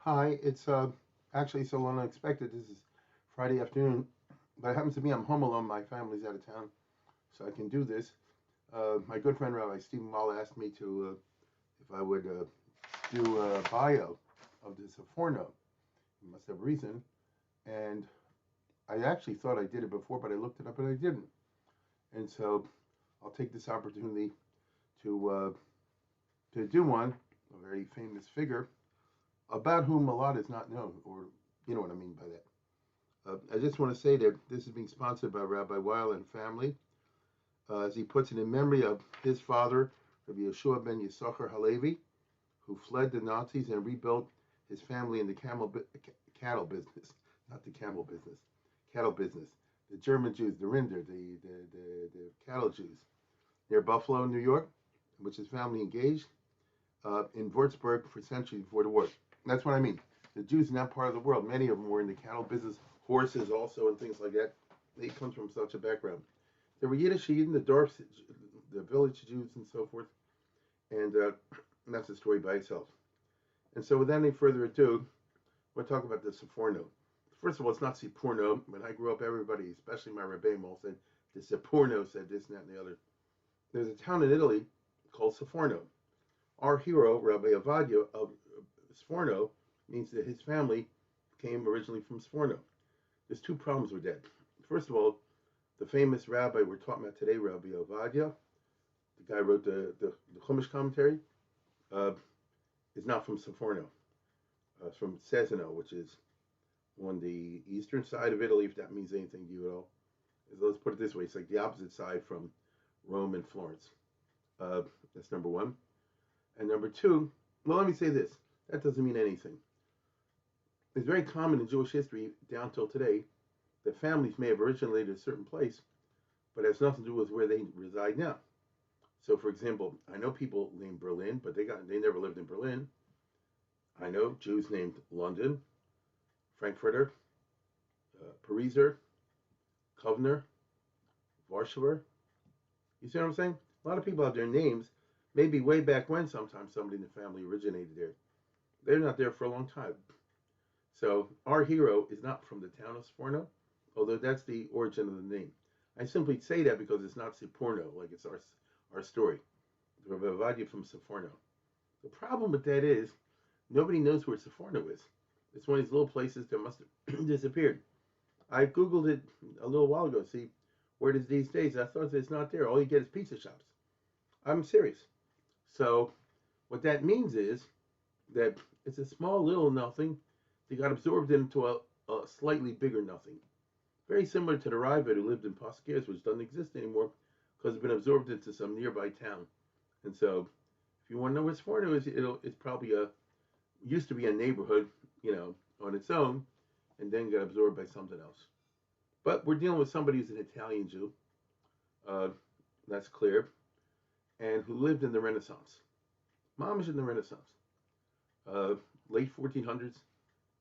Hi, it's actually so unexpected. This is Friday afternoon, but it happens to be I'm home alone. My family's out of town, so I can do this. My good friend Rabbi Stephen Wall asked me to if I would do a bio of this Sforno. He must have a reason, and I actually thought I did it before, but I looked it up and I didn't. And so I'll take this opportunity to uh, to do one, a very famous figure about whom a lot is not known, or you know what I mean by that. I just want to say that this is being sponsored by Rabbi Weil and family, as he puts it in memory of his father, Rabbi Yeshua ben Yisachar Halevi, who fled the Nazis and rebuilt his family in the cattle business, not the camel business, cattle business. The German Jews, the Rinder, the cattle Jews, near Buffalo, New York, in which his family engaged in Würzburg for centuries before the war. And that's what I mean. The Jews in that part of the world, many of them were in the cattle business, horses also, and things like that. They come from such a background. There were Yiddish in the Dorfs, the village Jews, and so forth. And that's a story by itself. And so, without any further ado, we'll talk about the Sforno. First of all, it's not Sforno. When I grew up, everybody, especially my Rebbeim, all said the Sforno said this and that and the other. There's a town in Italy called Sforno. Our hero, Rabbi Obadiah of Sforno, means that his family came originally from Sforno. There's two problems with that. First of all, the famous rabbi we're talking about today, Rabbi Obadiah, the guy who wrote the Chumash commentary, uh, is not from Sforno. It's from Cesano, which is on the eastern side of Italy, if that means anything to you at all. Let's put it this way, it's like the opposite side from Rome and Florence. Uh, that's number one. And number two, well, let me say this. That doesn't mean anything. It's very common in Jewish history down till today that families may have originated in a certain place, but it has nothing to do with where they reside now. So, for example, I know people named Berlin, but they never lived in Berlin. I know Jews named London, Frankfurter, Pariser, Kovner, Warsaw. You see what I'm saying? A lot of people have their names, maybe way back when sometimes somebody in the family originated there. They're not there for a long time. So our hero is not from the town of Sforno, although that's the origin of the name. I simply say that because it's not Siporno, like it's our story. The Vavadia from Sforno. The problem with that is nobody knows where Sforno is. It's one of these little places that must have disappeared. I googled it a little while ago. See where it is these days. I thought it's not there. All you get is pizza shops. I'm serious. So what that means is that it's a small little nothing that got absorbed into a slightly bigger nothing. Very similar to the Raavad who lived in Pasquez, which doesn't exist anymore because it's been absorbed into some nearby town. And so, if you want to know where Sforno is, it's probably used to be a neighborhood, on its own, and then got absorbed by something else. But we're dealing with somebody who's an Italian Jew, uh, that's clear, and who lived in the Renaissance. Mamish in the Renaissance, uh, late 1400s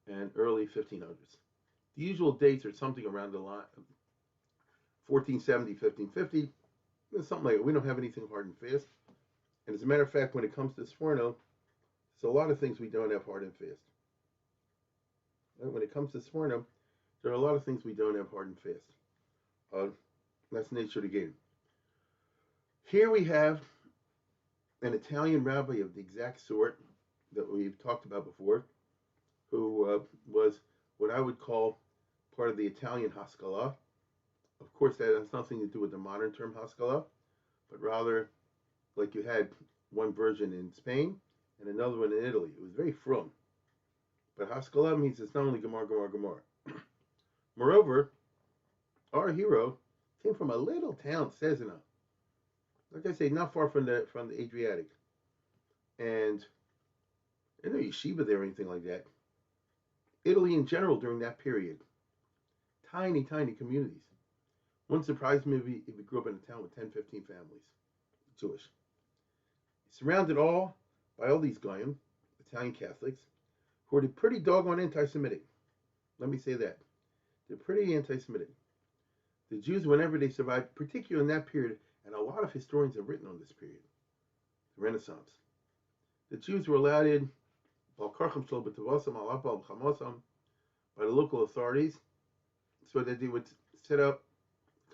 and early 1500s. The usual dates are something around the line 1470, 1550, something like that. We don't have anything hard and fast. And as a matter of fact, when it comes to Sforno, there's a lot of things we don't have hard and fast. When it comes to Sforno, there are a lot of things we don't have hard and fast. Uh, that's the nature of the game. Here we have an Italian rabbi of the exact sort that we've talked about before, who was what I would call part of the Italian Haskalah. Of course, that has nothing to do with the modern term Haskalah, but rather like you had one version in Spain and another one in Italy. It was very frum. But Haskalah means it's not only Gemar, Gemar, Gemar. Moreover, our hero came from a little town, Cesena. Like I say, not far from the Adriatic. And there's no yeshiva there or anything like that. Italy in general during that period, tiny, tiny communities. Wouldn't surprise me if we grew up in a town with 10, 15 families, Jewish. Surrounded all by all these Goyim, Italian Catholics, who are pretty doggone anti-Semitic. Let me say that. They're pretty anti-Semitic. The Jews, whenever they survived, particularly in that period, and a lot of historians have written on this period, the Renaissance, the Jews were allowed in by the local authorities, so that they would set up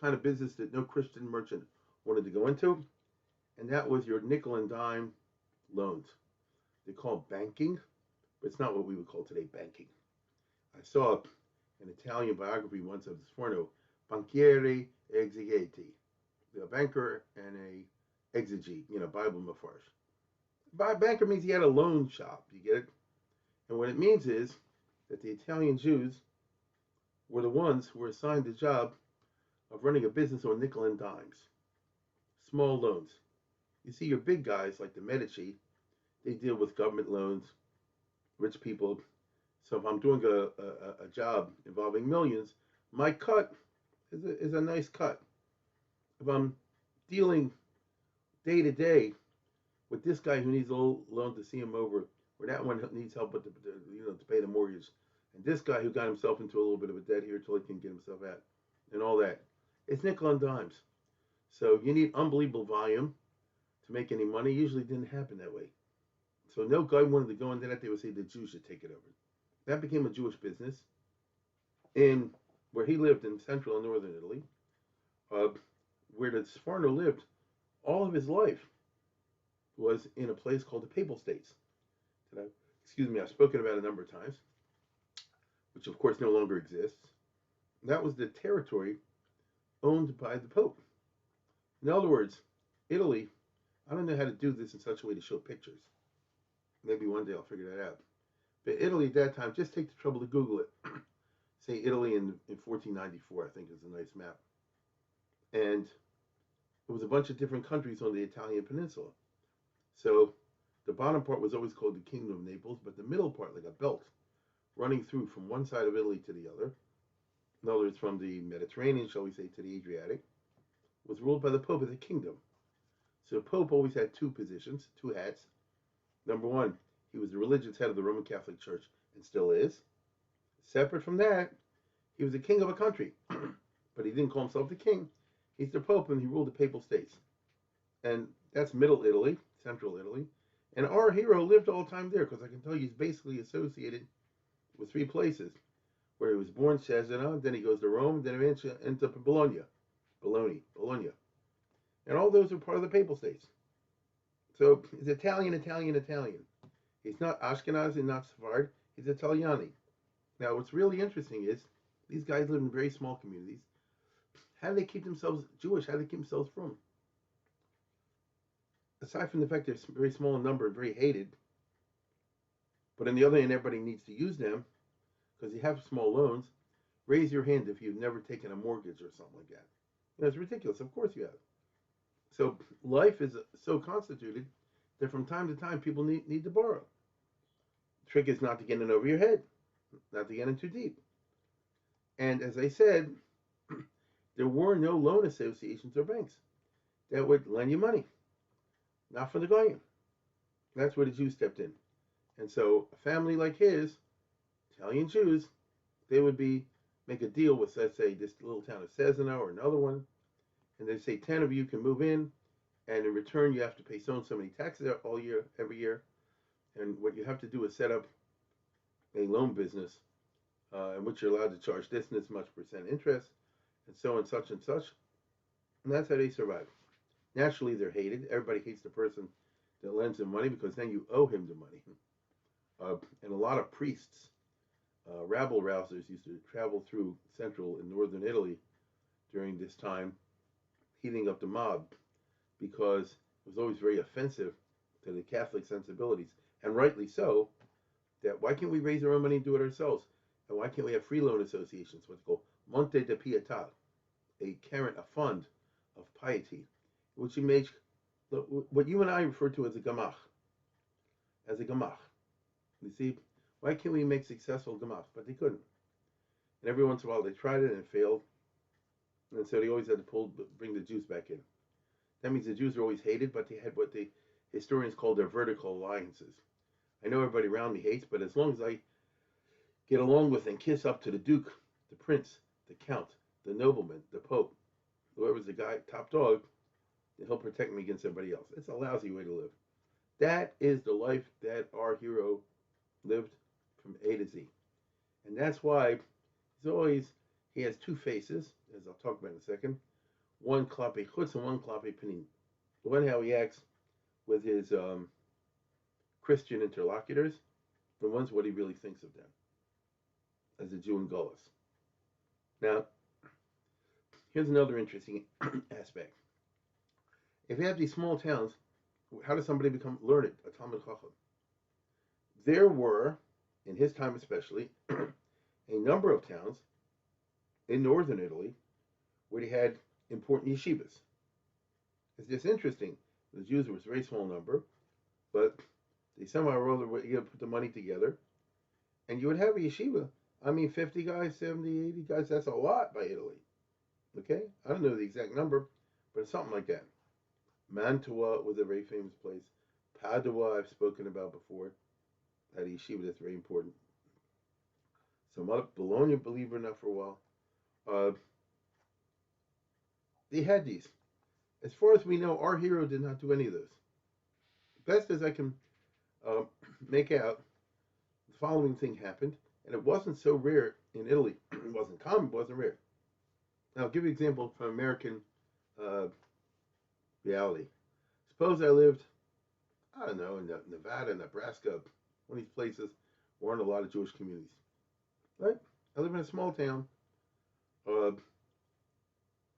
kind of business that no Christian merchant wanted to go into, and that was your nickel and dime loans. They call it banking, but it's not what we would call today banking. I saw an Italian biography once of Sforno, banchiere exegeti, a banker and a exegete, Bible mafarsh. By banker means he had a loan shop. You get it? And what it means is that the Italian Jews were the ones who were assigned the job of running a business on nickel and dimes, small loans. You see, your big guys like the Medici, they deal with government loans, rich people. So if I'm doing a job involving millions, my cut is a nice cut. If I'm dealing day to day with this guy who needs a little loan to see him over, or that one needs help with to pay the mortgage, and this guy who got himself into a little bit of a debt here till he can get himself out, and all that, it's nickel and dimes. So you need unbelievable volume to make any money. Usually didn't happen that way. So no guy wanted to go into that. They would say the Jews should take it over. That became a Jewish business in where he lived in central and northern Italy, uh, where the Sforno lived all of his life was in a place called the Papal States. I've spoken about a number of times, which of course no longer exists. That was the territory owned by the Pope. In other words, Italy, I don't know how to do this in such a way to show pictures. Maybe one day I'll figure that out. But Italy at that time, just take the trouble to Google it. Say Italy in 1494, I think is a nice map. And it was a bunch of different countries on the Italian peninsula. So the bottom part was always called the Kingdom of Naples, but the middle part, like a belt, running through from one side of Italy to the other, in other words, from the Mediterranean, shall we say, to the Adriatic, was ruled by the Pope of the kingdom. So the Pope always had two positions, two hats. Number one, he was the religious head of the Roman Catholic Church, and still is. Separate from that, he was the king of a country, but he didn't call himself the king. He's the Pope, and he ruled the Papal States. And that's Middle Italy, Central Italy. And our hero lived all the time there, because I can tell you he's basically associated with three places. Where he was born, Cesena, then he goes to Rome, then he ends up in Bologna. And all those are part of the Papal States. So he's Italian. He's not Ashkenazi, not Sephard. He's Italiani. Now, what's really interesting is these guys live in very small communities. How do they keep themselves Jewish? How do they keep themselves from? Aside from the fact they're very small in number and very hated, but on the other hand, everybody needs to use them because you have small loans. Raise your hand if you've never taken a mortgage or something like that. It's ridiculous. Of course you have. So life is so constituted that from time to time people need to borrow. The trick is not to get in over your head, not to get in too deep. And as I said, there were no loan associations or banks that would lend you money. Not for the Goyim. That's where the Jews stepped in. And so a family like his, Italian Jews, they would make a deal with, let's say, this little town of Cesena or another one, and they say 10 of you can move in, and in return you have to pay so many taxes every year, and what you have to do is set up a loan business in which you're allowed to charge this and this much percent interest, and so on, such and such, and that's how they survive. Naturally, they're hated. Everybody hates the person that lends them money because then you owe him the money. And a lot of priests, rabble rousers, used to travel through central and northern Italy during this time, heating up the mob because it was always very offensive to the Catholic sensibilities, and rightly so, that why can't we raise our own money and do it ourselves? And why can't we have free loan associations, what's called Monte de Pietà, a fund of piety, which you make what you and I refer to as a gamach. You see, why can't we make successful gamachs? But they couldn't. And every once in a while they tried it and it failed. And so they always had to bring the Jews back in. That means the Jews are always hated, but they had what the historians call their vertical alliances. I know everybody around me hates, but as long as I get along with and kiss up to the Duke, the Prince, the Count, the nobleman, the Pope, whoever's the guy, top dog, he'll protect me against everybody else. It's a lousy way to live. That is the life that our hero lived from A to Z. And that's why he has two faces, as I'll talk about in a second. One klape chutz and one klape panim. The one how he acts with his Christian interlocutors, the one's what he really thinks of them as a Jew in Golis. Now, here's another interesting aspect. If you have these small towns, how does somebody become learned, a Talmud Chacham? There were, in his time especially, a number of towns in northern Italy where they had important yeshivas. It's just interesting. The Jews were a very small number, but they somehow or other were able to put the money together, and you would have a yeshiva. I mean, 50 guys, 70, 80 guys, that's a lot by Italy. Okay? I don't know the exact number, but it's something like that. Mantua was a very famous place. Padua, I've spoken about before. That yeshiva, that's very important. Some other, Bologna, believe it or not, for a while. Uh, they had these. As far as we know, our hero did not do any of those. Best as I can uh, make out, the following thing happened, and it wasn't so rare in Italy. It wasn't common, it wasn't rare. Now, I'll give you an example from American uh, reality. Suppose I lived, I don't know, in Nevada, Nebraska, one of these places where aren't a lot of Jewish communities. Right? I live in a small town. Uh,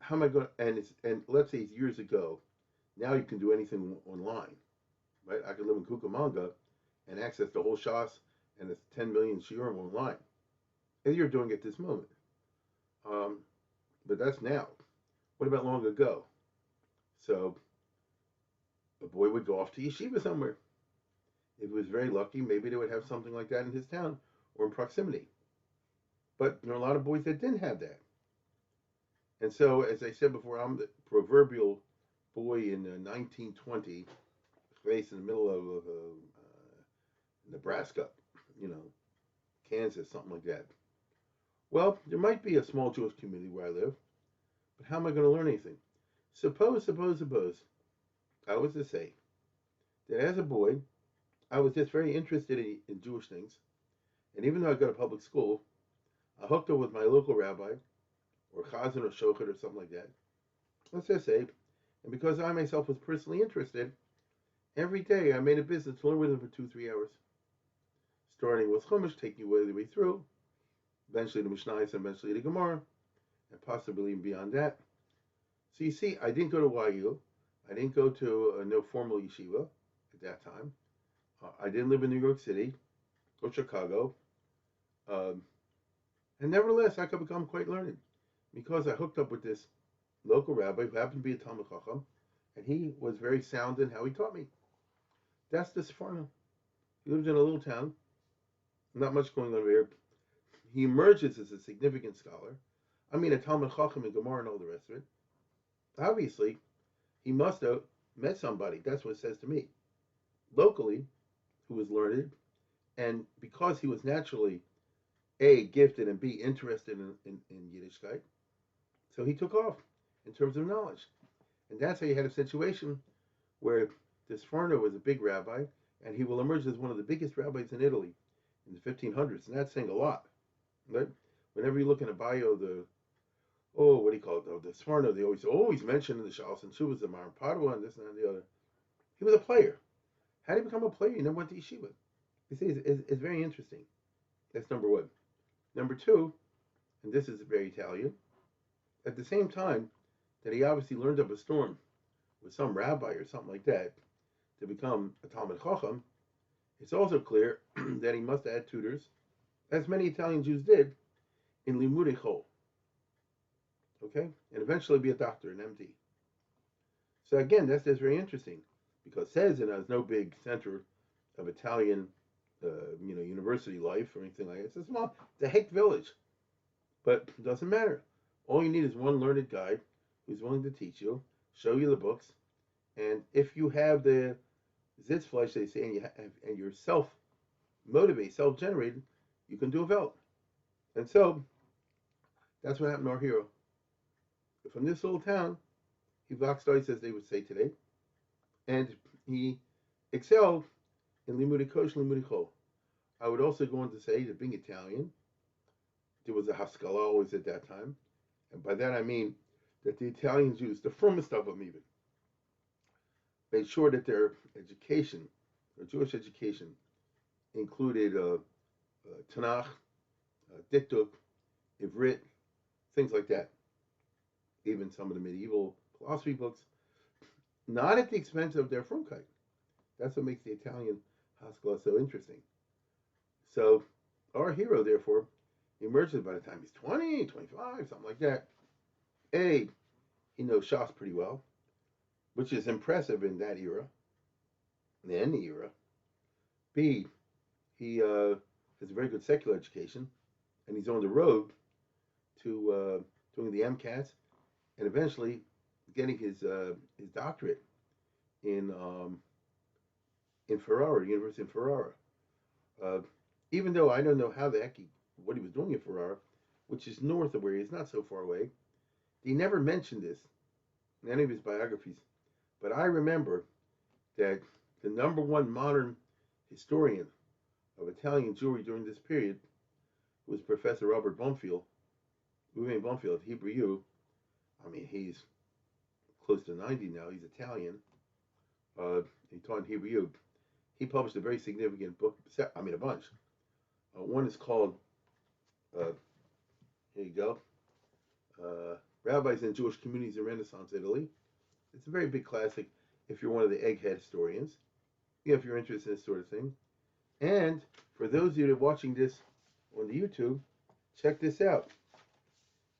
how am I going to, and let's say it's years ago. Now you can do anything online. Right? I could live in Cucamonga and access the whole Shas and its 10 million shiurim online. And you're doing it this moment. Um, but that's now. What about long ago? So a boy would go off to yeshiva somewhere. If he was very lucky, maybe they would have something like that in his town or in proximity. But there are a lot of boys that didn't have that. And so, as I said before, I'm the proverbial boy in 1920, raised in the middle of Nebraska, you know, Kansas, something like that. Well, there might be a small Jewish community where I live, but how am I going to learn anything? Suppose I was to say that as a boy, I was just very interested in Jewish things, and even though I go to public school, I hooked up with my local rabbi, or chazan or shochet or something like that. Let's just say, and because I myself was personally interested, every day I made a business to learn with him for 2-3 hours, starting with Chumash, taking you the way through, eventually the Mishnayos, and eventually the Gemara, and possibly even beyond that. So you see, I didn't go to YU. I didn't go to no formal yeshiva at that time. I didn't live in New York City or Chicago. And nevertheless, I could become quite learned because I hooked up with this local rabbi who happened to be a Talmud Chacham, and he was very sound in how he taught me. That's the Sforno. He lives in a little town, not much going on there. He emerges as a significant scholar. I mean, a Talmud Chacham and Gemara and all the rest of it. Obviously, he must have met somebody. That's what it says to me. Locally, who was learned, and because he was naturally A, gifted, and B, interested in Yiddishkeit, so he took off in terms of knowledge. And that's how you had a situation where this Sforno was a big rabbi, and he will emerge as one of the biggest rabbis in Italy in the 1500s, and that's saying a lot. Right? Whenever you look in a bio, what do you call it? The Sforno, they always mention in the Shals and Shuvas, the Maran Padua, and this and the other. He was a player. How did he become a player? He never went to yeshiva. You see, it's very interesting. That's number one. Number two, and this is very Italian, at the same time that he obviously learned up a storm with some rabbi or something like that to become a Talmud Chacham, it's also clear that he must have had tutors, as many Italian Jews did, in Limudei Chol. Okay? And eventually be a doctor, an MD. So again, that's very interesting because Cesena is no big center of Italian, university life or anything like that. It's a small, it's a hick village, but it doesn't matter. All you need is one learned guide who's willing to teach you, show you the books, and if you have the Zitzfleisch, they say, and you're self-motivated, self-generated, you can do a Welt. And so, that's what happened to our hero. From this little town, he Vakstois, as they would say today, and he excelled in Limudei Kosh, Limudei Chol. I would also go on to say that being Italian, there was a Haskalah always at that time. And by that I mean that the Italian Jews, the frumest of them even, made sure that their education, their Jewish education, included Tanakh, Diktuk, Ivrit, things like that. Even some of the medieval philosophy books, not at the expense of their Frumkeit. That's what makes the Italian Haskalah so interesting. So our hero, therefore, emerges by the time he's 20, 25, something like that. A, he knows Shas pretty well, which is impressive in that era, in any era. B, he has a very good secular education, and he's on the road to doing the MCATs and eventually getting his doctorate in Ferrara, University of Ferrara. Uh, Even though I don't know how the heck what he was doing in Ferrara, which is north of where he is, not so far away. He never mentioned this in any of his biographies, but I remember that the number one modern historian of Italian Jewry during this period was Professor Robert Bonfield, Ruben Bonfield, Hebrew U. I mean, he's close to 90 now. He's Italian. He taught in Hebrew U. He published a very significant book. I mean, a bunch. One is called, here you go, Rabbis and Jewish Communities in Renaissance Italy. It's a very big classic if you're one of the egghead historians, if you're interested in this sort of thing. And for those of you that are watching this on the YouTube, check this out.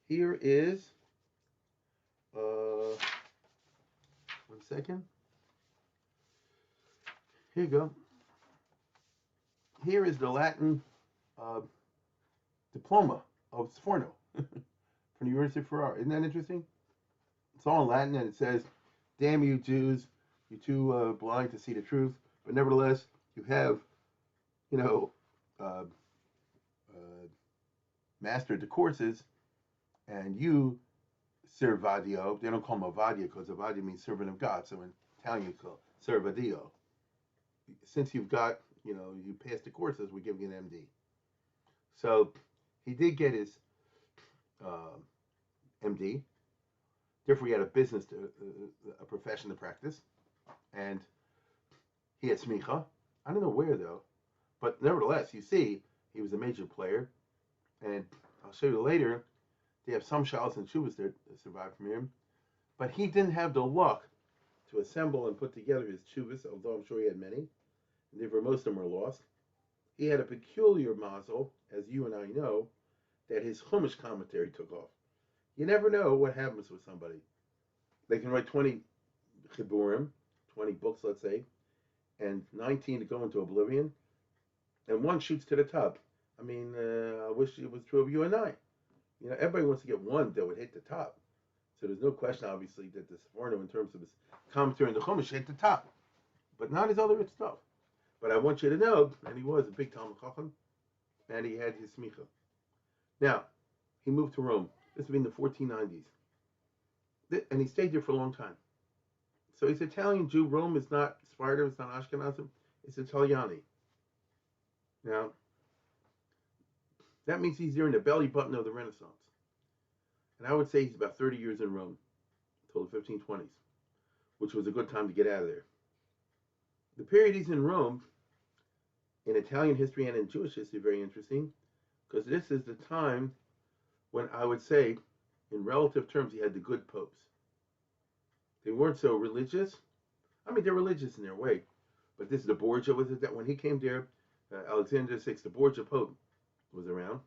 Here is, one second. Here you go. Here is the Latin diploma of Sforno from the University of Ferrara. Isn't that interesting? It's all in Latin, and it says, "Damn you Jews, you're too blind to see the truth." But nevertheless, you have, you know, uh, mastered the courses, and you, Servadio, they don't call him Obadiah because Obadiah means servant of God. So in Italian, you call Servadio. Since you've got, you passed the courses, we give you an MD. So he did get his MD. Therefore, he had a business, a profession to practice, and he had smicha. I don't know where though, but nevertheless, you see, he was a major player, and I'll show you later. They have some shalos and shuvas that survived from him, but he didn't have the luck to assemble and put together his shuvas, although I'm sure he had many. And therefore, most of them were lost. He had a peculiar mazel, as you and I know, that his Chumash commentary took off. You never know what happens with somebody. They can write 20 chiburim, 20 books, let's say, and 19 to go into oblivion, and one shoots to the top. I mean, I wish it was true of you and I. Everybody wants to get one that would hit the top. So there's no question, obviously, that the Sforno, in terms of his commentary on the Chumash, hit the top, but not his other stuff. But I want you to know, and he was a big Talmud Chacham, and he had his smicha. Now, he moved to Rome. This would be in the 1490s. And he stayed there for a long time. So he's Italian Jew. Rome is not Sparta, it's not Ashkenazim, it's Italiani. Now, that means he's there in the belly button of the Renaissance. And I would say he's about 30 years in Rome, until the 1520s, which was a good time to get out of there. The period he's in Rome, in Italian history and in Jewish history, very interesting, because this is the time when I would say, in relative terms, he had the good popes. They weren't so religious. I mean, they're religious in their way, but this is the Borgia was it that when he came there, Alexander VI, the Borgia Pope, was around,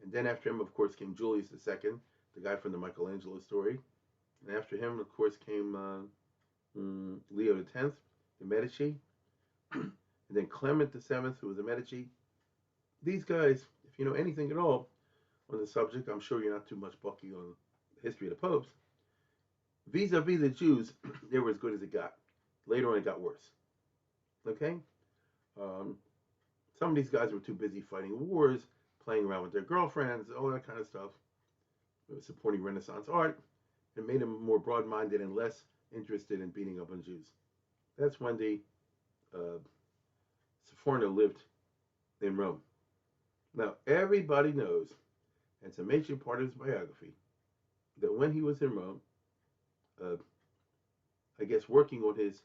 and then after him, of course, came Julius II, the guy from the Michelangelo story, and after him, of course, came Leo X, the Medici, and then Clement VII, who was a Medici. These guys, if you know anything at all on the subject, I'm sure you're not too much bucky on the history of the popes. Vis-a-vis the Jews, they were as good as it got. Later on, it got worse. Okay? Some of these guys were too busy fighting wars, playing around with their girlfriends, all that kind of stuff, supporting Renaissance art, and made them more broad-minded and less interested in beating up on Jews. That's when the Sforno lived in Rome. Now, everybody knows, and it's a major part of his biography, that when he was in Rome, uh, I guess working on his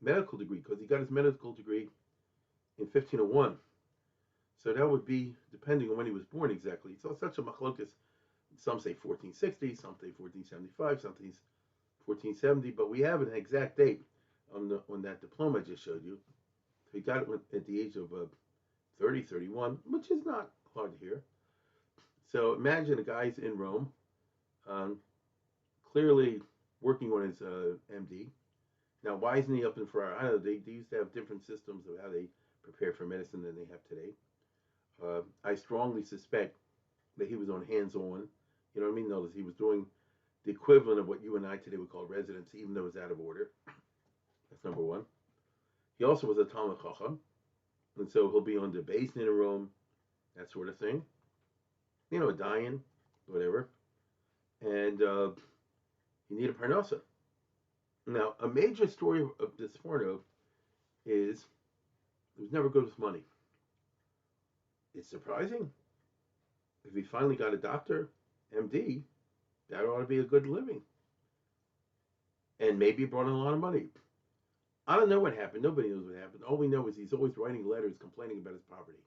medical degree, because he got his medical degree in 1501. So that would be depending on when he was born exactly. So it's such a machlokas. Some say 1460, some say 1475, some say 1470, but we have an exact date on that diploma I just showed you. He got it at the age of 30, 31, which is not hard to hear. So imagine a guy's in Rome, um, clearly working on his MD. Now, why isn't he up in Ferrari? I don't know. They used to have different systems of how they prepare for medicine than they have today. I strongly suspect that he was on hands-on. You know what I mean? Notice he was doing the equivalent of what you and I today would call residency, even though it's out of order. That's number one. He also was a Talmud Chacham, and so he'll be on the base in Rome, that sort of thing. You know, dying, whatever. And he needed parnasa. Now, a major story of this Sforno is it was never good with money. It's surprising. If he finally got a doctor, MD, that ought to be a good living. And maybe it brought in a lot of money. I don't know what happened. Nobody knows what happened. All we know is he's always writing letters complaining about his poverty.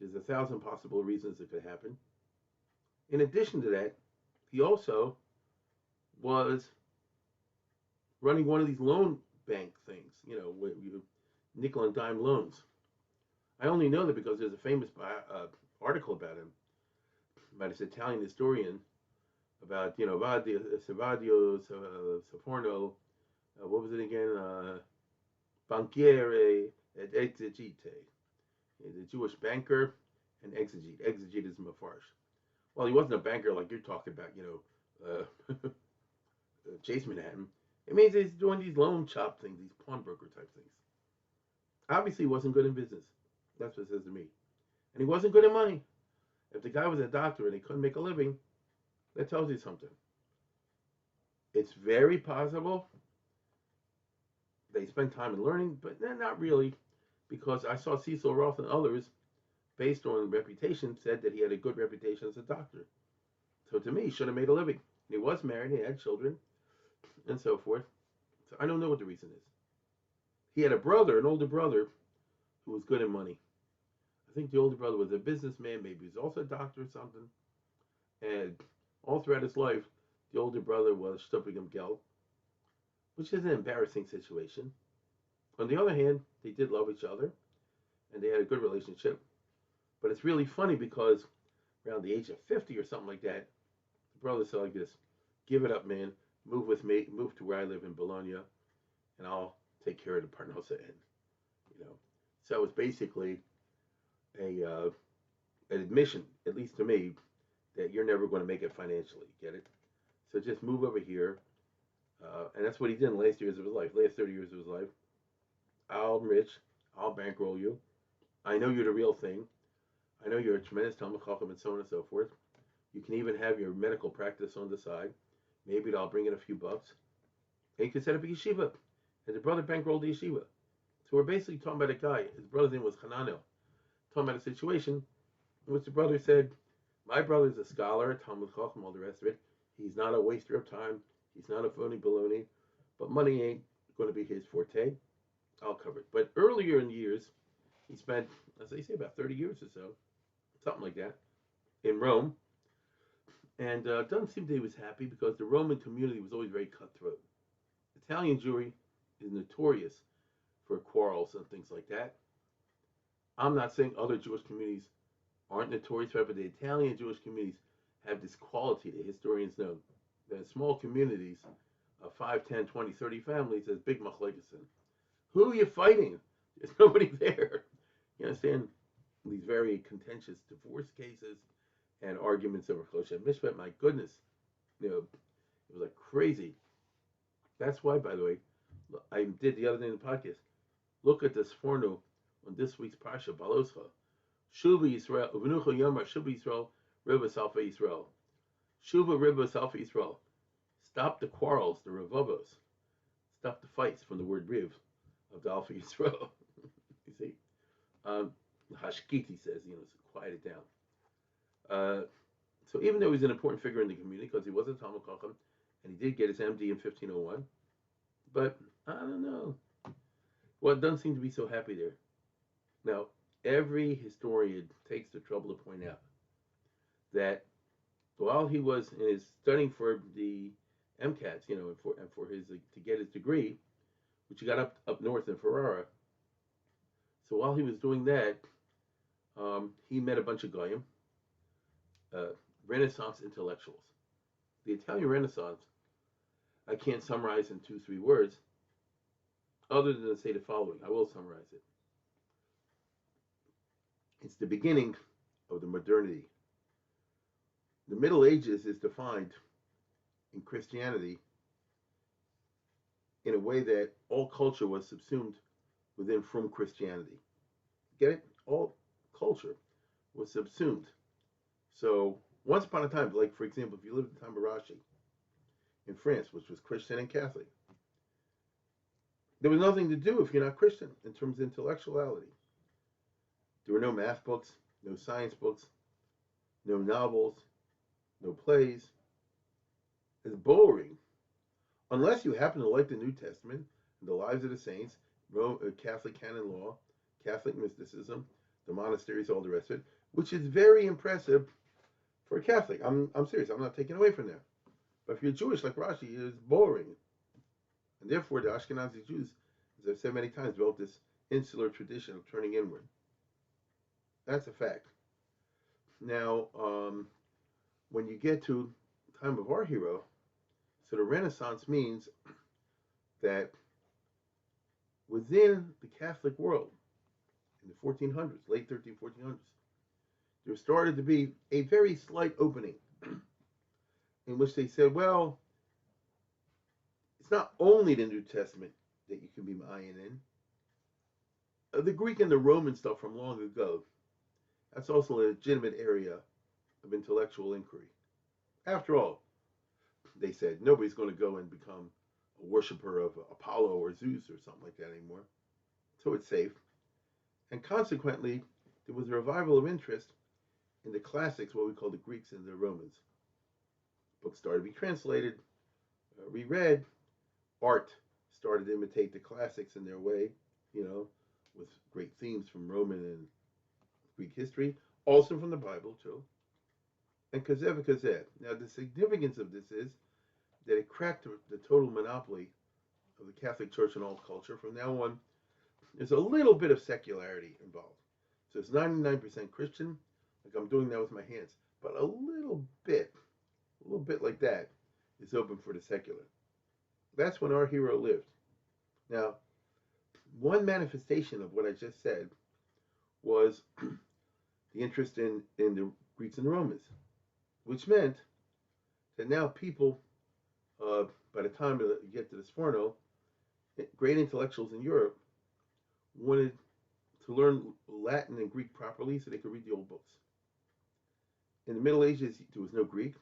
There's 1,000 possible reasons it could happen. In addition to that, he also was running one of these loan bank things, you know, where you nickel and dime loans. I only know that because there's a famous article about him, by this Italian historian, about, you know, Savadio, Sforno, what was it again? Banchiere et exegete. The Jewish banker and exegete. Exegete is mafarsh. Well, he wasn't a banker like you're talking about, you know, Chase Manhattan. It means he's doing these loan chop things, these pawnbroker type things. Obviously, he wasn't good in business. That's what it says to me. And he wasn't good at money. If the guy was a doctor and he couldn't make a living, that tells you something. It's very possible they spent time in learning, but not really, because I saw Cecil Roth and others, based on reputation, said that he had a good reputation as a doctor. So to me, he should have made a living. He was married, he had children, and so forth. So I don't know what the reason is. He had a brother, an older brother, who was good at money. I think the older brother was a businessman, maybe he was also a doctor or something. And all throughout his life, the older brother was stuffing him geld, which is an embarrassing situation. On the other hand, they did love each other, and they had a good relationship. But it's really funny because around the age of 50 or something like that, the brother said like this, give it up, man, move with me, move to where I live in Bologna, and I'll take care of the Parnosa end. You know, so it was basically an admission, at least to me, that you're never going to make it financially. Get it? So just move over here, and that's what he did in the last years of his life, last 30 years of his life. I'm rich. I'll bankroll you. I know you're the real thing. I know you're a tremendous Talmud Chacham and so on and so forth. You can even have your medical practice on the side. Maybe I'll bring in a few bucks. And you can set up a yeshiva. And the brother bankrolled the yeshiva. So we're basically talking about a guy. His brother's name was Hananel. Talking about a situation in which the brother said, my brother's a scholar, Talmud Chacham, all the rest of it. He's not a waster of time. He's not a phony baloney. But money ain't going to be his forte. I'll cover it. But earlier in years, he spent, as I say, about 30 years or so, something like that, in Rome. And it doesn't seem that he was happy because the Roman community was always very cutthroat. Italian Jewry is notorious for quarrels and things like that. I'm not saying other Jewish communities aren't notorious for it, but the Italian Jewish communities have this quality that historians know. That small communities of 5, 10, 20, 30 families, there's big machlokes. Who are you fighting? There's nobody there. You understand? These very contentious divorce cases and arguments over Choshen Mishpat. My goodness, you know, it was like crazy. That's why, by the way, I did the other day in the podcast. Look at this Sforno on this week's Parsha, Baloscha. Shuva Yisrael, Uvenucha Yomar, Shuva Yisrael, Riva Salfa Yisrael. Shuva Riva Salfa Yisrael. Stop the quarrels, the revavos. Stop the fights from the word Riv of the Alpha Yisrael. You see? tashkit, he says, so quiet it down. Uh, so even though he's an important figure in the community, because he was a Talmud Chacham, and he did get his MD in 1501, but I don't know. Well, it doesn't seem to be so happy there. Now, every historian takes the trouble to point out that while he was in his studying for the MCATs, and for his to get his degree, which he got up north in Ferrara. So while he was doing that, he met a bunch of goyim, uh, Renaissance intellectuals. The Italian Renaissance, I can't summarize in 2, 3 words, other than to say the following. I will summarize it. It's the beginning of the modernity. The Middle Ages is defined in Christianity in a way that all culture was subsumed within from Christianity. Get it? All culture was subsumed. So once upon a time, like for example, if you lived at the time of Rashi in France, which was Christian and Catholic, there was nothing to do if you're not Christian in terms of intellectuality. There were no math books, no science books, no novels, no plays. It's boring. Unless you happen to like the New Testament, the lives of the saints, Catholic canon law, Catholic mysticism, the monasteries, all the rest of it, which is very impressive for a Catholic. I'm serious. I'm not taking away from that. But if you're Jewish like Rashi, it's boring. And therefore, the Ashkenazi Jews, as I've said many times, developed this insular tradition of turning inward. That's a fact. Now, when you get to the time of our hero, so the Renaissance means that within the Catholic world, in the 1400s, late 1400s, there started to be a very slight opening in which they said, well, it's not only the New Testament that you can be Mayan in. The Greek and the Roman stuff from long ago, that's also a legitimate area of intellectual inquiry. After all, they said, nobody's going to go and become a worshiper of Apollo or Zeus or something like that anymore. So it's safe. And consequently, there was a revival of interest in the classics, what we call the Greeks and the Romans. Books started to be translated, reread. Art started to imitate the classics in their way, with great themes from Roman and Greek history, also from the Bible too. And kazev kazev. Now the significance of this is that it cracked the total monopoly of the Catholic Church in all culture. From now on, there's a little bit of secularity involved. So it's 99% Christian, like I'm doing now with my hands, but a little bit like that is open for the secular. That's when our hero lived. Now, one manifestation of what I just said was the interest in the Greeks and the Romans, which meant that now people, by the time you get to the Sforno, great intellectuals in Europe wanted to learn Latin and Greek properly so they could read the old books. In the Middle Ages, there was no Greek,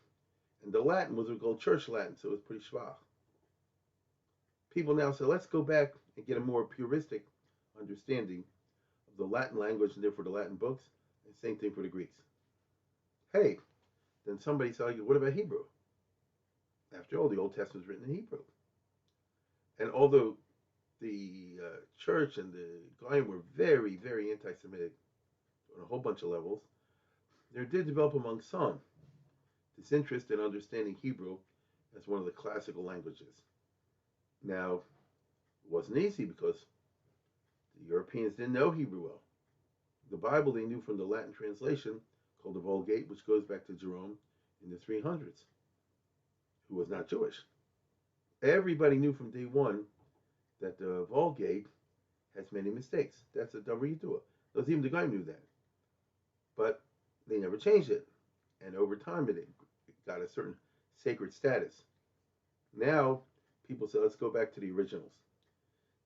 and the Latin was what we called church Latin, so it was pretty schwach. People now say, let's go back and get a more puristic understanding of the Latin language and therefore the Latin books, and same thing for the Greeks. Hey, then somebody said, what about Hebrew? After all, the Old Testament was written in Hebrew. And although the church and the Goyim were very, very anti-Semitic on a whole bunch of levels, there did develop among some this interest in understanding Hebrew as one of the classical languages. Now, it wasn't easy because the Europeans didn't know Hebrew well. The Bible they knew from the Latin translation called the Vulgate, which goes back to Jerome in the 300s, who was not Jewish. Everybody knew from day one that the Vulgate has many mistakes. That's a double Yidua. Those even the guy knew that. But they never changed it. And over time, it got a certain sacred status. Now, people say, let's go back to the originals.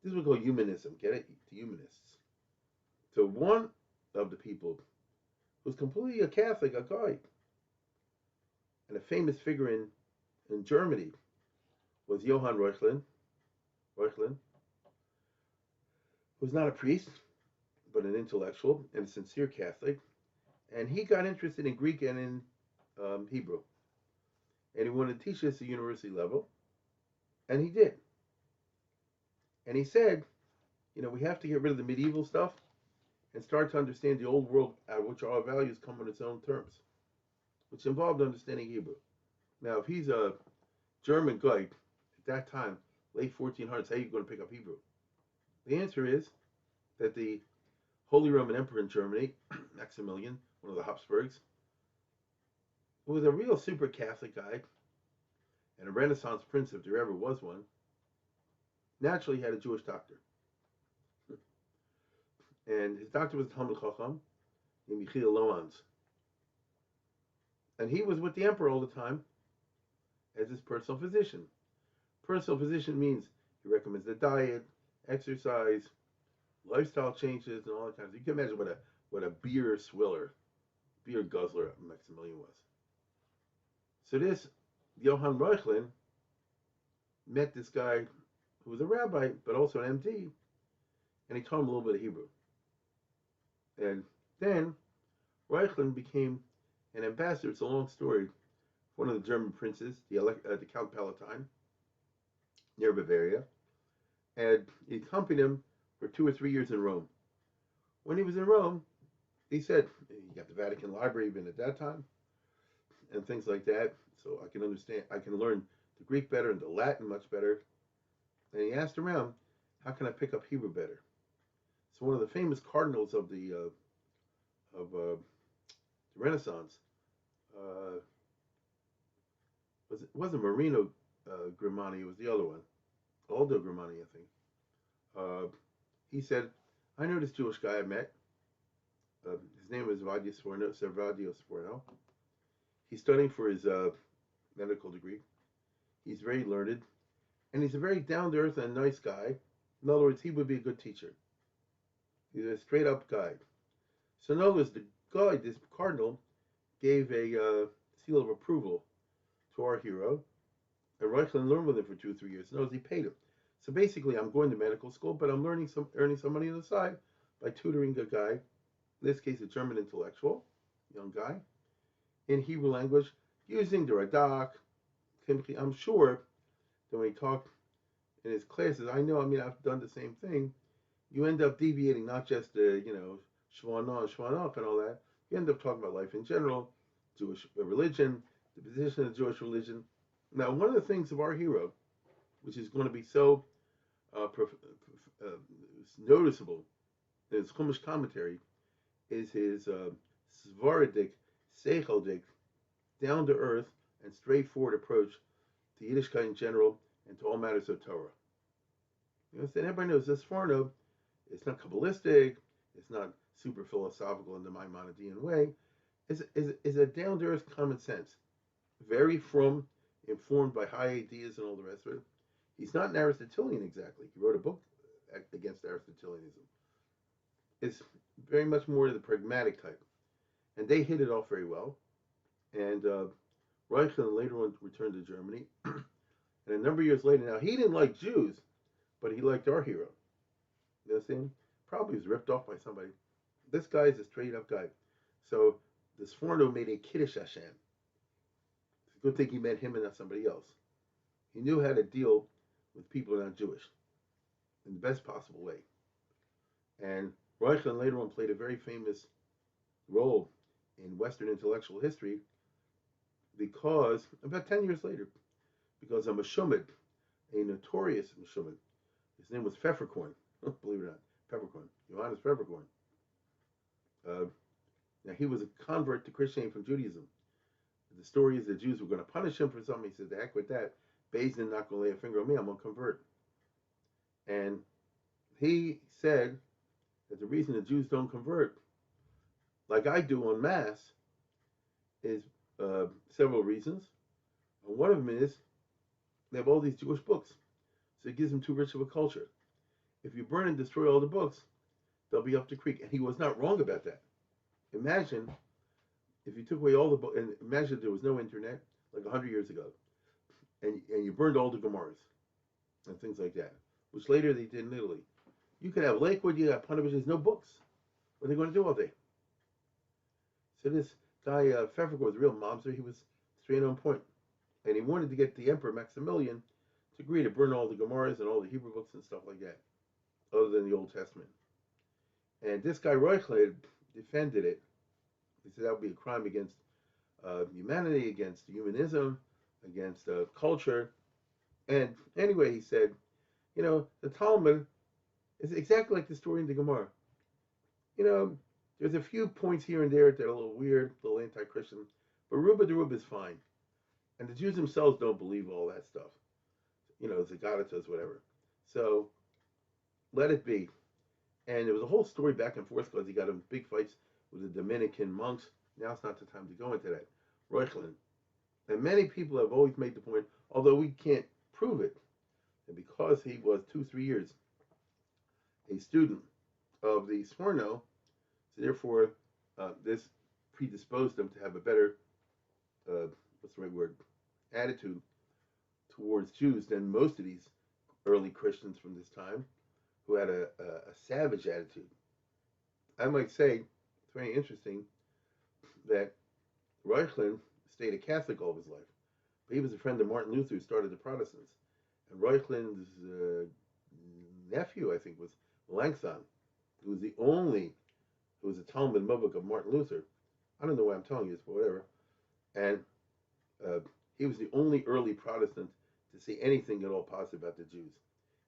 This is what we call humanism. Get it? The humanists. So one of the people who's completely a Catholic, a guy, and a famous figure in Germany was Johann Reuchlin, who's not a priest, but but an intellectual and a sincere Catholic. And he got interested in Greek and in Hebrew. And he wanted to teach this at university level. And he did. And he said, we have to get rid of the medieval stuff and start to understand the old world out of which our values come on its own terms, which involved understanding Hebrew. Now, if he's a German guy at that time, late 1400s, how are you going to pick up Hebrew? The answer is that the Holy Roman Emperor in Germany, Maximilian, one of the Habsburgs, who was a real super Catholic guy and a Renaissance prince if there ever was one, naturally had a Jewish doctor. And his doctor was Talmud Chacham named Yechiel Loans. And he was with the emperor all the time as his personal physician. Personal physician means he recommends the diet, exercise, lifestyle changes, and all that kind of stuff. You can imagine what a beer swiller, beer guzzler Maximilian was. So this Johann Reuchlin met this guy who was a rabbi, but also an MD, and he taught him a little bit of Hebrew. And then Reuchlin became an ambassador, it's a long story, for one of the German princes, the Count Palatine, near Bavaria, and he accompanied him for 2 or 3 years in Rome. When he was in Rome, he said, you got the Vatican Library even at that time, and things like that, so I can learn the Greek better and the Latin much better. And he asked around, how can I pick up Hebrew better? So one of the famous cardinals of the Renaissance wasn't Marino Grimani, it was the other one, Aldo Grimani, I think. He said, I know this Jewish guy I met. His name is Servadio Sforno. He's studying for his medical degree. He's very learned, and he's a very down-to-earth and nice guy. In other words, he would be a good teacher. He's a straight-up guy. So in other words, the guy, this cardinal, gave a seal of approval to our hero, and Reuchlin learned with him for 2 or 3 years. In other words, he paid him. So basically, I'm going to medical school, but I'm earning some money on the side by tutoring a guy, in this case, a German intellectual, young guy, in Hebrew language, using the Radak. I'm sure that when he talked in his classes, I've done the same thing. You end up deviating not just Sforno and all that. You end up talking about life in general, Jewish religion, the position of Jewish religion. Now, one of the things of our hero, which is going to be so noticeable in his Chumash commentary, is his Svardic, Secheldic, down-to-earth and straightforward approach to Yiddishkeit in general and to all matters of Torah. You understand? Everybody knows this Sforno, it's not Kabbalistic, it's not super philosophical in the Maimonidean way. It's a down-to-earth common sense. Very informed by high ideas and all the rest of it. He's not an Aristotelian exactly. He wrote a book against Aristotelianism. It's very much more to the pragmatic type. And they hit it off very well. And Reuchlin later on returned to Germany. And a number of years later, now he didn't like Jews, but he liked our hero. You understand? Probably was ripped off by somebody. This guy is a straight up guy. So the Sforno made a Kiddush Hashem. It's a good thing he met him and not somebody else. He knew how to deal with people who are not Jewish in the best possible way. And Reuchlin later on played a very famous role in Western intellectual history because, about 10 years later, because a Meshumid, a notorious Meshumid, his name was Pfefferkorn, believe it or not, Peppercorn, Johannes Peppercorn. Now he was a convert to Christianity from Judaism. The story is the Jews were going to punish him for something. He said, "The heck with that. Beis Din not going to lay a finger on me. I'm going to convert." And he said that the reason the Jews don't convert, like I do en masse, is several reasons. And one of them is they have all these Jewish books, so it gives them too rich of a culture. If you burn and destroy all the books, they'll be up the creek. And he was not wrong about that. Imagine if you took away all the books, and imagine there was no internet like 100 years ago, and you burned all the Gemaras and things like that, which later they did in Italy. You could have Lakewood, you have Punovich, there's no books. What are they going to do all day? So this guy, Pfeffer, was a real mobster. He was straight on point. And he wanted to get the Emperor Maximilian to agree to burn all the Gemaras and all the Hebrew books and stuff like that, other than the Old Testament. And this guy, Reuchlin, defended it. He said that would be a crime against humanity, against humanism, against culture. And anyway, he said, the Talmud is exactly like the story in the Gemara. You know, there's a few points here and there that are a little weird, a little anti-Christian, but Ruba de Ruba is fine. And the Jews themselves don't believe all that stuff. The Gadatas, whatever. So let it be. And there was a whole story back and forth because he got in big fights with the Dominican monks. Now it's not the time to go into that. Reuchlin. And many people have always made the point, although we can't prove it, that because he was 2-3 years a student of the Sforno, so therefore this predisposed him to have a better, what's the right word, attitude towards Jews than most of these early Christians from this time, who had a savage attitude. I might say, it's very interesting that Reuchlin stayed a Catholic all of his life. But he was a friend of Martin Luther, who started the Protestants. And Reuchlin's nephew, I think, was Melanchthon, who was a Talmud Mubak of Martin Luther. I don't know why I'm telling you this, but whatever. And he was the only early Protestant to say anything at all positive about the Jews.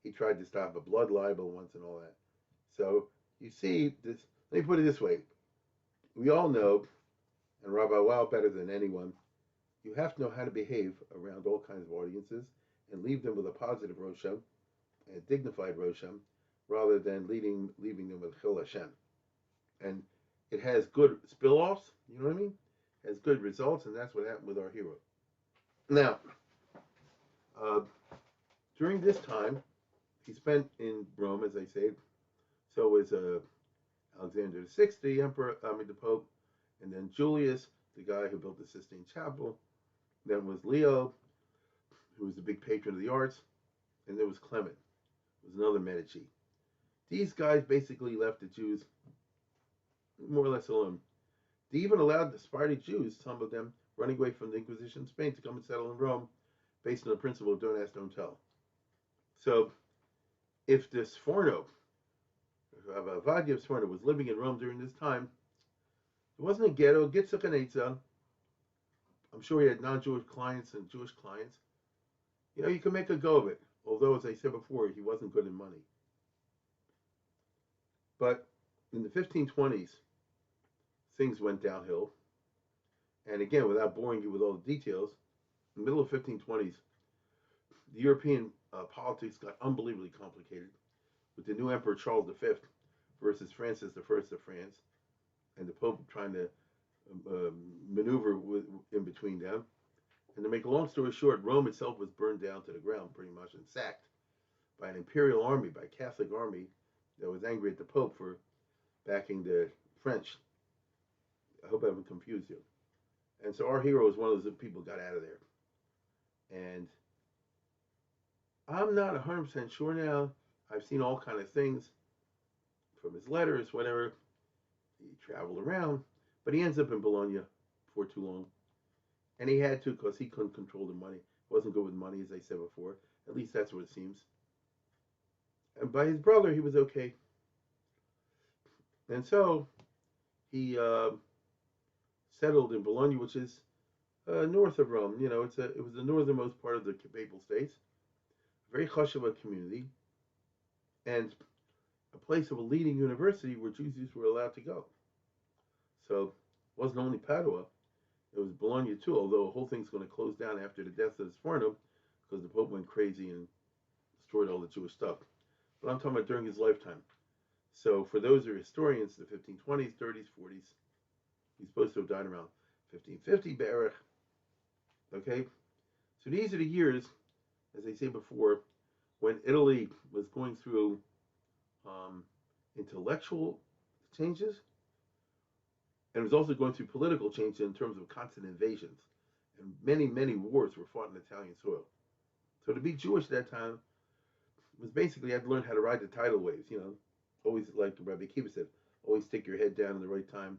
He tried to stop a blood libel once and all that. So you see this. Let me put it this way: we all know, and Rabbi Wow better than anyone, you have to know how to behave around all kinds of audiences and leave them with a positive Rosham, a dignified Rosham, rather than leaving them with Chil Hashem. And it has good spill-offs, you know what I mean? It has good results, and that's what happened with our hero. Now, during this time, he spent in Rome, as I said. So was Alexander VI, the Pope, and then Julius, the guy who built the Sistine Chapel. Then was Leo, who was the big patron of the arts, and there was Clement, who was another Medici. These guys basically left the Jews more or less alone. They even allowed the Sephardic Jews, some of them running away from the Inquisition in Spain, to come and settle in Rome, based on the principle of don't ask, don't tell. So, if this Sforno, Obadiah of Sforno, was living in Rome during this time, it wasn't a ghetto, Gitzuk. I'm sure he had non-Jewish clients and Jewish clients. You can make a go of it. Although, as I said before, he wasn't good in money. But in the 1520s, things went downhill. And again, without boring you with all the details, in the middle of 1520s, the European politics got unbelievably complicated with the new Emperor Charles V versus Francis I of France, and the Pope trying to maneuver in between them. And to make a long story short, Rome itself was burned down to the ground pretty much and sacked by an imperial army, by a Catholic army that was angry at the Pope for backing the French. I hope I haven't confused you. And so our hero is one of those people who got out of there. And I'm not 100% sure now. I've seen all kind of things from his letters, whatever. He traveled around, but he ends up in Bologna before too long. And he had to because he couldn't control the money. Wasn't good with money, as I said before. At least that's what it seems. And by his brother, he was okay. And so he settled in Bologna, which is north of Rome. It was the northernmost part of the Papal States. Very chashuva community, and a place of a leading university where Jews were allowed to go. So it wasn't only Padua, it was Bologna too, although the whole thing's going to close down after the death of Sforno because the Pope went crazy and destroyed all the Jewish stuff. But I'm talking about during his lifetime. So for those who are historians, the 1520s, 30s, 40s, he's supposed to have died around 1550, Berich. Okay? So these are the years, as I say before, when Italy was going through intellectual changes, and was also going through political changes in terms of constant invasions. And many, many wars were fought in Italian soil. So to be Jewish at that time was basically, I had to learn how to ride the tidal waves, always like Rabbi Akiva said, always stick your head down in the right time,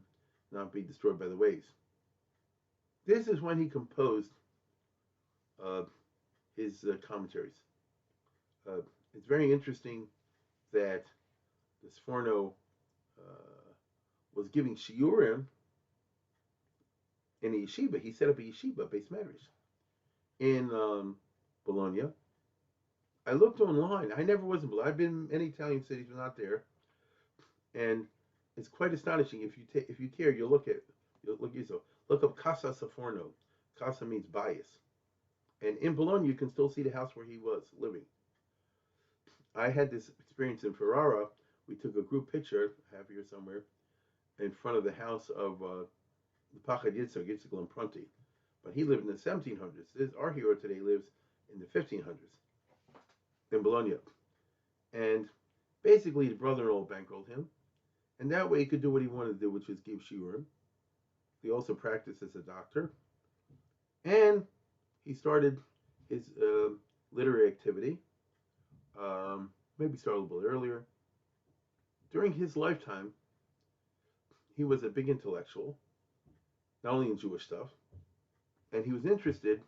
not be destroyed by the waves. This is when he composed uh, his commentaries. Uh, it's very interesting that the Sforno was giving shiurim in a yeshiva. He set up a yeshiva, Beis Medrash, in Bologna. I looked online. I never was in Bologna. I've been in many Italian cities, but not there. And it's quite astonishing. If you care, you'll look up Casa Sforno. Casa means bias. And in Bologna, you can still see the house where he was living. I had this experience in Ferrara. We took a group picture, I have here somewhere, in front of the house of the Pachad Yitzhak, Yitzhak Lamprunti. But he lived in the 1700s. Our hero today lives in the 1500s in Bologna. And basically, the brother-in-law bankrolled him. And that way he could do what he wanted to do, which was give shiurim. He also practiced as a doctor. And he started his literary activity. Maybe started a little bit earlier. During his lifetime, he was a big intellectual, not only in Jewish stuff, and he was interested.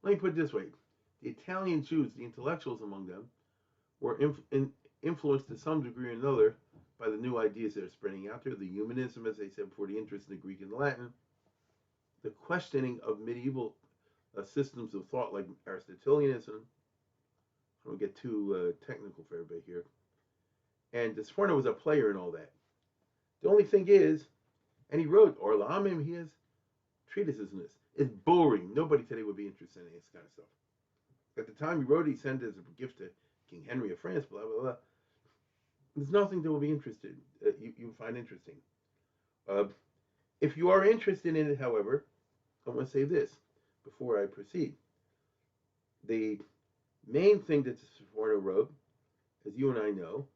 Let me put it this way: the Italian Jews, the intellectuals among them, were influenced to some degree or another by the new ideas that are spreading out there, the humanism, as they said before, the interest in the Greek and the Latin, the questioning of medieval systems of thought like Aristotelianism. I don't get too technical for everybody here. And Sforno was a player in all that. The only thing is, and he wrote Or La'amim, he has treatises in this. It's boring. Nobody today would be interested in this kind of stuff. At the time he wrote it, he sent it as a gift to King Henry of France, blah, blah, blah. There's nothing that will be interested. You find interesting. If you are interested in it, however, I want to say this before I proceed. The main thing that Sforno wrote, as you and I know,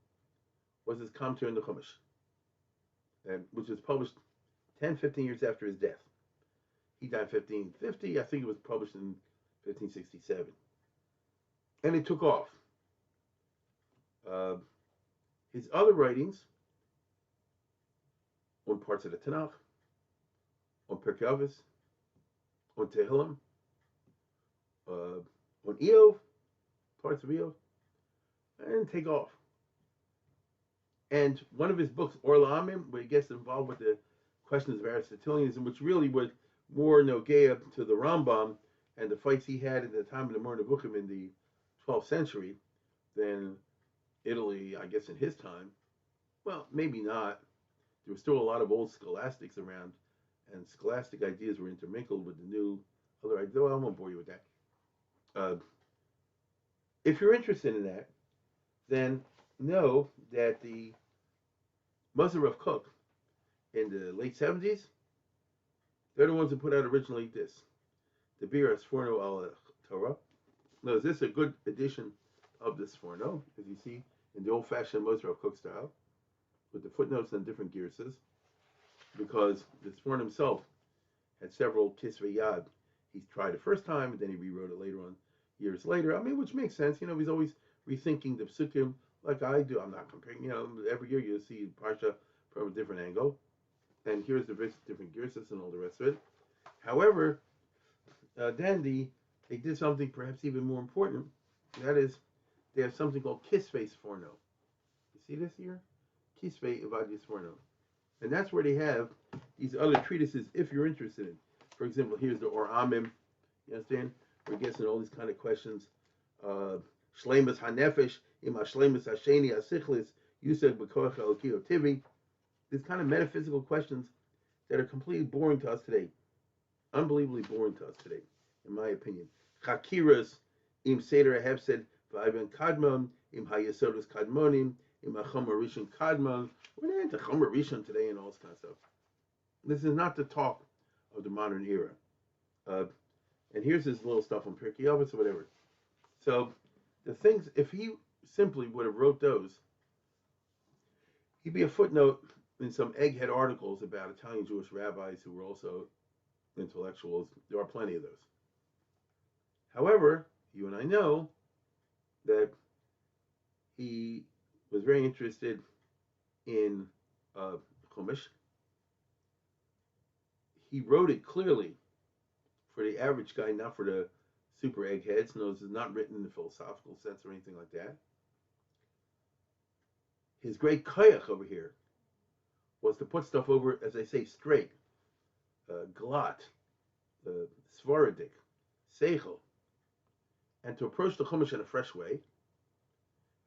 was his commentary on the Chumash, which was published 10, 15 years after his death. He died in 1550. I think it was published in 1567. And it took off. His other writings on parts of the Tanakh, on Pirkei Avos, on Tehillim, on Eov, parts of Eov, and take off. And one of his books, Or La'amim, where he gets involved with the questions of Aristotelianism, which really was more Nogea to the Rambam and the fights he had at the time of the Moreh Nevuchim in the 12th century than Italy, I guess, in his time. Well, maybe not. There were still a lot of old scholastics around, and scholastic ideas were intermingled with the new other ideas. Well, I won't bore you with that. If you're interested in that, then know that the Muzzah of Cook in the late 70s, they're the ones who put out originally this, the Bir Sforno al Torah. Now, is this a good edition of the Sforno, as you see, in the old-fashioned Muzzah of Cook style, with the footnotes and different gearses, because the Sforno himself had several Kisvei Yad. He tried the first time, and then he rewrote it later on, years later. I mean, which makes sense. You know, he's always rethinking the psukim like I do. I'm not comparing, every year you'll see Parsha from a different angle. And here's the different gearses and all the rest of it. However, then they did something perhaps even more important. That is, they have something called Kisvei Sforno. You see this here? Kisvei Obadiah Sforno. And that's where they have these other treatises, if you're interested in. For example, here's the Or Amim. You understand? We're guessing all these kind of questions. Shleimus HaNefesh, Im HaShleimus HaSheni HaSichlis, Yuseg B'Koach Elokio Tivi. These kind of metaphysical questions that are completely boring to us today. Unbelievably boring to us today, in my opinion. Chakiras, Im Seder HaHefsed, V'Ivan Kadmon, Im HaYesodus Kadmonim, Im HaChomer Rishon Kadmon. We're not into Chomer Rishon today and all this kind of stuff. This is not the talk of the modern era. And here's his little stuff on Pirkei Avos or whatever. So the things, if he simply would have wrote those, he'd be a footnote in some egghead articles about Italian Jewish rabbis who were also intellectuals. There are plenty of those. However, you and I know that he was very interested in Chumash. He wrote it clearly for the average guy, not for the super eggheads. No, this is not written in the philosophical sense or anything like that. His great koyach over here was to put stuff over, as I say, straight, glatt, svaradik, seichel, and to approach the Chumash in a fresh way,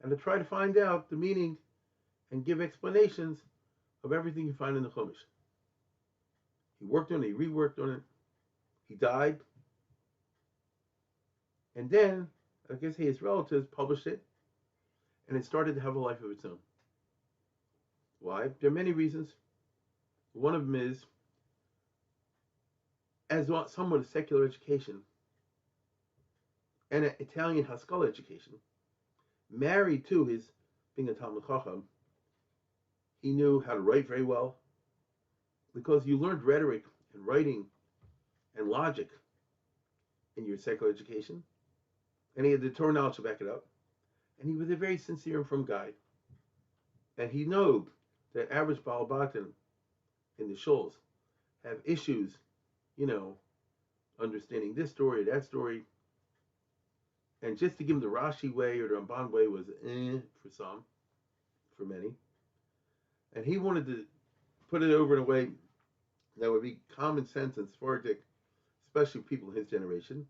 and to try to find out the meaning and give explanations of everything you find in the Chumash. He worked on it, he reworked on it, he died, and then, I guess his relatives published it, and it started to have a life of its own. Why? There are many reasons. One of them is, as somewhat a secular education and an Italian Haskalah education, married to his being a Talmud Chacham, he knew how to write very well, because you learned rhetoric and writing and logic in your secular education, and he had the Torah knowledge to back it up, and he was a very sincere and firm guy, and he knew that average Balabatim in the shuls have issues, understanding this story, that story, and just to give him the Rashi way or the Ramban way was for some, for many, and he wanted to put it over in a way that would be common sense and Sephardic, especially people in his generation.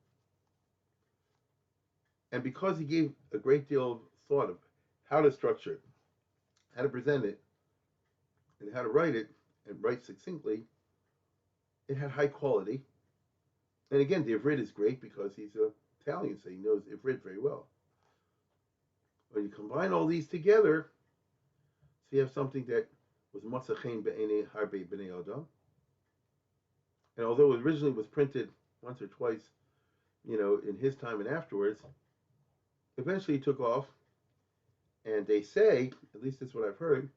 And because he gave a great deal of thought of how to structure it, how to present it, and how to write it, and write succinctly, it had high quality. And again, the Ivrit is great because he's Italian, so he knows Ivrit very well. When you combine all these together, so you have something that was Matzachein Be'enei Harbe B'nei Adam. And although it originally was printed once or twice, in his time and afterwards, eventually it took off. And they say, at least that's what I've heard,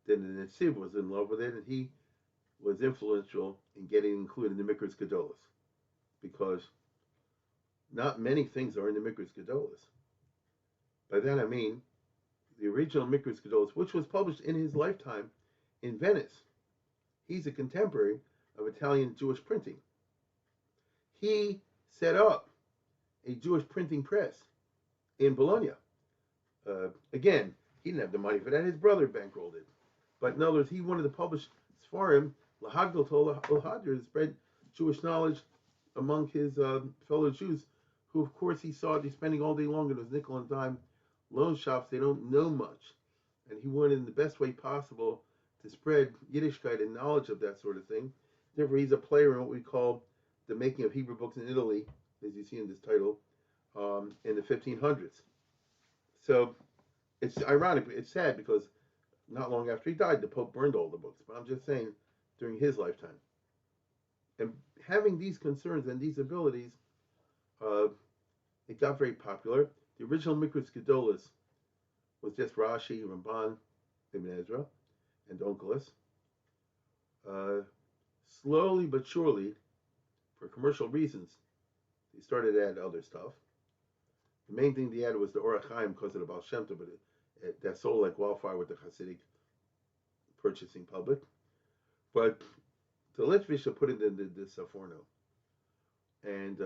that the Netziv was in love with it, and he was influential in getting included in the Mikras Gadolas, because not many things are in the Mikras Gadolas. By that I mean the original Mikras Gadolas, which was published in his lifetime in Venice. He's a contemporary of Italian Jewish printing. He set up a Jewish printing press in Bologna. Again, he didn't have the money for that. His brother bankrolled it. But in other words, he wanted to publish Sforim, Lahagdol Lahadr, to spread Jewish knowledge among his fellow Jews, who, of course, he saw they're spending all day long in those nickel and dime loan shops. They don't know much. And he wanted in the best way possible to spread Yiddishkeit and knowledge of that sort of thing. Therefore, he's a player in what we call the making of Hebrew books in Italy, as you see in this title, in the 1500s. So it's ironic, it's sad, because not long after he died, the Pope burned all the books. But I'm just saying, during his lifetime. And having these concerns and these abilities, it got very popular. The original Mikras Gedolas was just Rashi, Ramban, Ibn Ezra, and Onkelos. Slowly but surely, for commercial reasons, they started to add other stuff. The main thing they added was the Orach Chaim because of the Baal Shem Tov, but that sold like wildfire with the Hasidic purchasing public. But the Litvish put it in the Sforno, and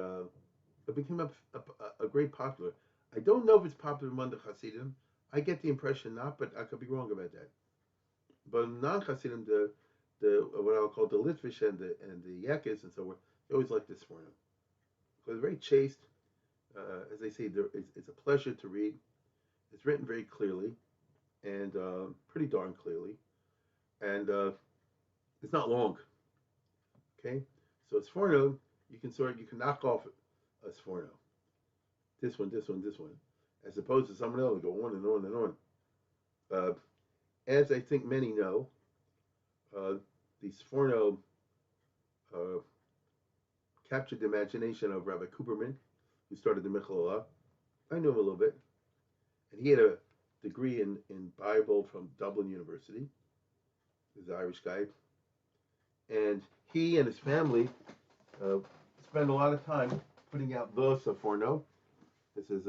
it became a great popular. I don't know if it's popular among the Hasidim. I get the impression not, but I could be wrong about that. But non-Hasidim, the what I'll call the Litvish and the Yakis and so on, they always like this Sforno. Because it's very chaste. As they say, it's a pleasure to read. It's written very clearly, and pretty darn clearly, and it's not long. Okay, so a Sforno, you can knock off a Sforno. This one, as opposed to someone else go on and on and on. As I think many know, the Sforno captured the imagination of Rabbi Kuperman, who started the Michal. I knew him a little bit, and he had a degree in Bible from Dublin University. He's an Irish guy, and he and his family spend a lot of time putting out the Sforno. This is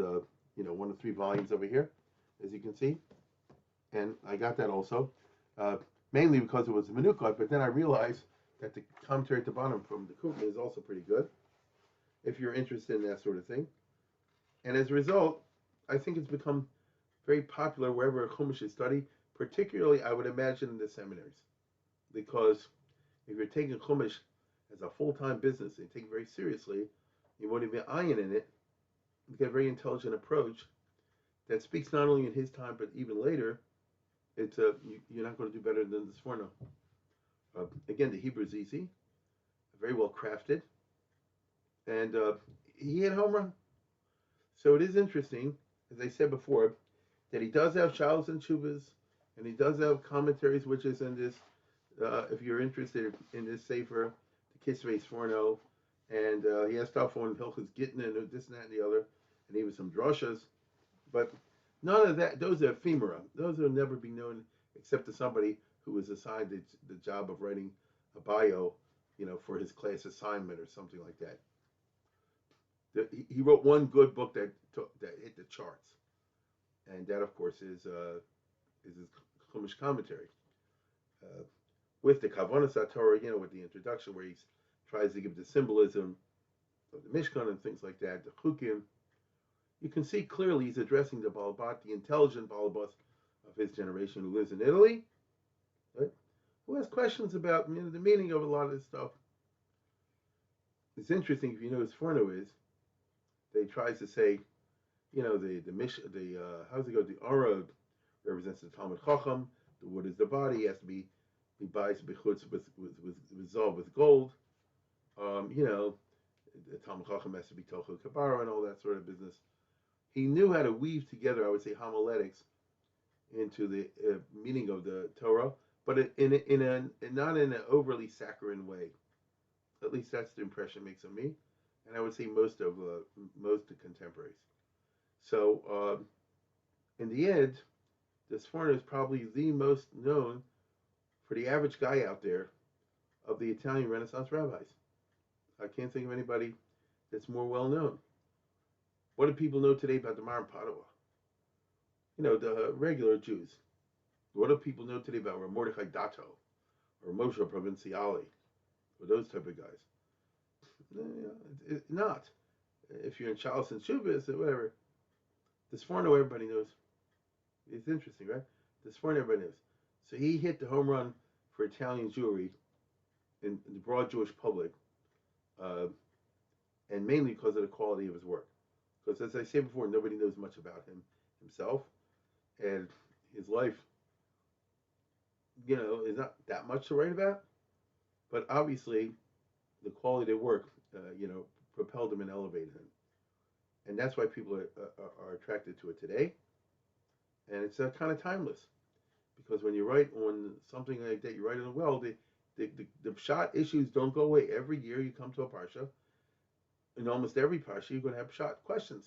one of 3 volumes over here, as you can see, and I got that also. mainly because it was a Menukot, but then I realized that the commentary at the bottom from the Kufman is also pretty good, if you're interested in that sort of thing. And as a result, I think it's become very popular wherever a Chumash is studied, particularly, I would imagine, in the seminaries. Because if you're taking Chumash as a full-time business and take it very seriously, you won't even iron in it, you get a very intelligent approach that speaks not only in his time, but even later. You're not going to do better than the Sforno. Again, the Hebrew is easy, very well crafted, and he hit home run. So it is interesting, as I said before, that he does have Shalos and Chuvas, and he does have commentaries, which is in this, if you're interested in this Sefer, the Kisvei Sforno, and he has stuff on Hilchus Gittin and this and that and the other, and even some drashas, but none of that, those are ephemera. Those will never be known except to somebody who was assigned the job of writing a bio, for his class assignment or something like that. He wrote one good book that hit the charts, and that, of course, is his Chumash commentary with the Kavanas HaTorah, with the introduction where he tries to give the symbolism of the Mishkan and things like that, the Chukim. You can see clearly he's addressing the Balabat, the intelligent Balabat of his generation who lives in Italy, right? Who has questions about the meaning of a lot of this stuff. It's interesting, if you know who Sforno is, they tries to say, how's it go? The Aura represents the Talmud Chacham. The wood is the body. It has to be biased bechutz with resolved with gold. The Talmud Chacham has to be Tochu Kabara and all that sort of business. He knew how to weave together, I would say, homiletics into the meaning of the Torah, but not in an overly saccharine way. At least that's the impression it makes on me, and I would say most of the contemporaries. So in the end, the Sforno is probably the most known for the average guy out there of the Italian Renaissance rabbis. I can't think of anybody that's more well known. What do people know today about the Mar and Padua? The regular Jews. What do people know today about Mordechai Dato or Moshe Provinciali or those type of guys? Not. If you're in Shalos and Shuvas or whatever, the Sforno everybody knows. It's interesting, right? The Sforno everybody knows. So he hit the home run for Italian Jewry in the broad Jewish public, and mainly because of the quality of his work. Because as I said before, nobody knows much about him himself, and his life, is not that much to write about. But obviously, the quality of work, propelled him and elevated him, and that's why people are attracted to it today. And it's kind of timeless, because when you write on something like that, you write it well. The shot issues don't go away. Every year you come to a parsha. In almost every parsha, you're going to have shot questions,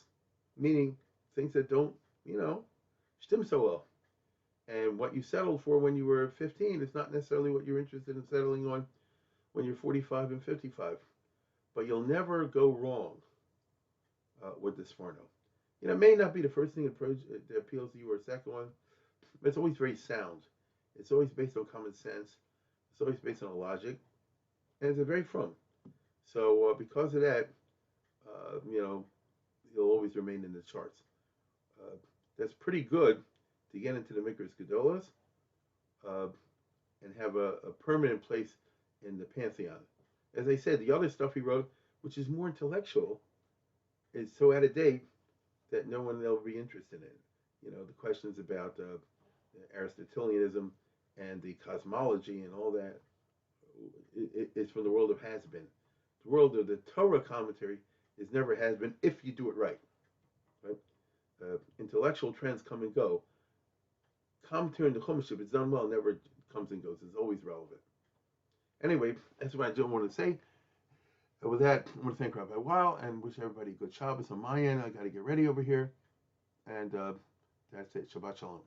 meaning things that don't, stim so well. And what you settled for when you were 15 is not necessarily what you're interested in settling on when you're 45 and 55. But you'll never go wrong with this Sforno. It may not be the first thing that appeals to you or a second one, but it's always very sound. It's always based on common sense. It's always based on logic. And it's very frum. So because of that, he'll always remain in the charts. That's pretty good to get into the Mikras Gadolas and have a permanent place in the pantheon. As I said, the other stuff he wrote, which is more intellectual, is so out of date that no one will be interested in. The questions about Aristotelianism and the cosmology and all that is from the world of has-been. The world of the Torah commentary is never has been if you do it right. Intellectual trends come and go. Commentary on the Chumash, if it's done well, never comes and goes. It's always relevant. Anyway, that's what I don't want to say. And with that, I want to thank Rabbi Weil and wish everybody good Shabbos on my end. I got to get ready over here. And that's it. Shabbat Shalom.